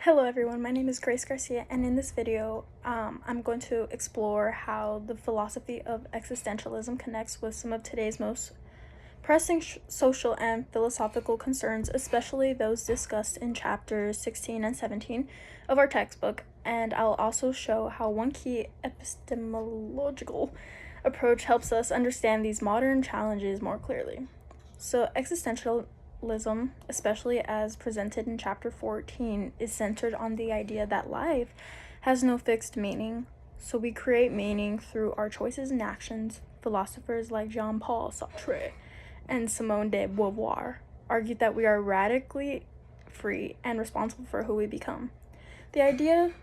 Hello everyone, my name is Grace Garcia, and in this video I'm going to explore how the philosophy of existentialism connects with some of today's most pressing social and philosophical concerns, especially those discussed in chapters 16 and 17 of our textbook. And I'll also show how one key epistemological approach helps us understand these modern challenges more clearly. So existentialism, especially as presented in chapter 14, is centered on the idea that life has no fixed meaning, so we create meaning through our choices and actions. Philosophers like Jean-Paul Sartre and Simone de Beauvoir argued that we are radically free and responsible for who we become. The idea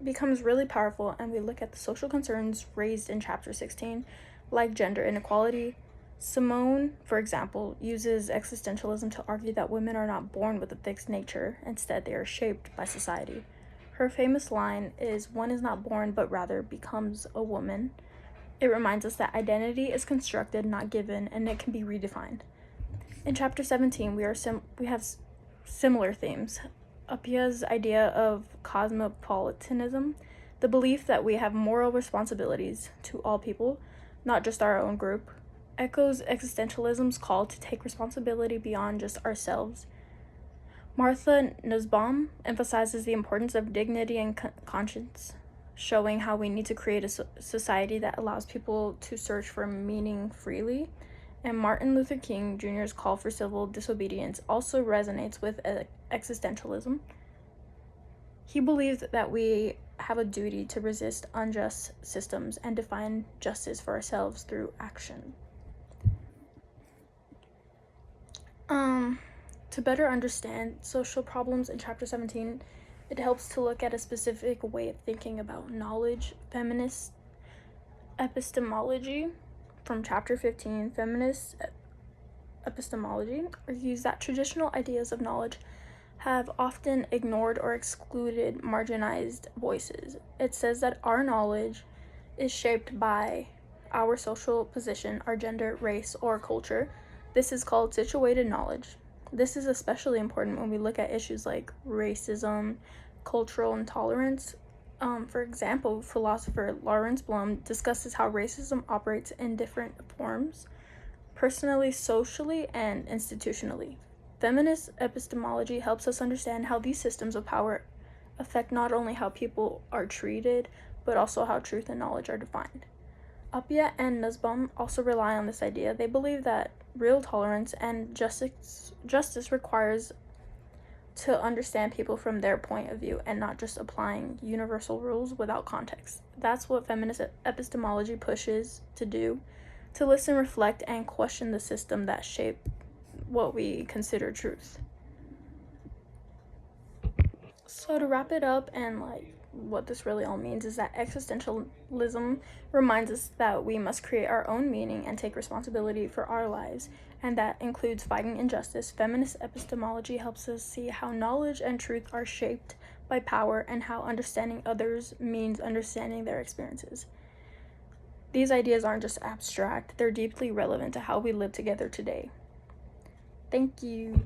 becomes really powerful, and we look at the social concerns raised in chapter 16, like gender inequality. Simone, for example, uses existentialism to argue that women are not born with a fixed nature. Instead, they are shaped by society. Her famous line is, "One is not born, but rather becomes a woman." It reminds us that identity is constructed, not given, and it can be redefined. In chapter 17, we have similar themes. Appiah's idea of cosmopolitanism, the belief that we have moral responsibilities to all people, not just our own group, echoes existentialism's call to take responsibility beyond just ourselves. Martha Nussbaum emphasizes the importance of dignity and conscience, showing how we need to create a society that allows people to search for meaning freely. And Martin Luther King Jr.'s call for civil disobedience also resonates with existentialism. He believes that we have a duty to resist unjust systems and define justice for ourselves through action. To better understand social problems in chapter 17, it helps to look at a specific way of thinking about knowledge. Feminist epistemology from chapter 15, feminist epistemology, argues that traditional ideas of knowledge have often ignored or excluded marginalized voices. It says that our knowledge is shaped by our social position, our gender, race, or culture. This is called situated knowledge. This is especially important when we look at issues like racism, cultural intolerance. For example, philosopher Lawrence Bloom discusses how racism operates in different forms, personally, socially, and institutionally. Feminist epistemology helps us understand how these systems of power affect not only how people are treated, but also how truth and knowledge are defined. Appiah and Nussbaum also rely on this idea. They believe that real tolerance and justice requires to understand people from their point of view and not just applying universal rules without context. That's what feminist epistemology pushes to do, to listen, reflect, and question the system that shape what we consider truth. So to wrap it up, and what this really all means is that existentialism reminds us that we must create our own meaning and take responsibility for our lives, and that includes fighting injustice. Feminist epistemology helps us see how knowledge and truth are shaped by power, and how understanding others means understanding their experiences. These ideas aren't just abstract, they're deeply relevant to how we live together today. Thank you.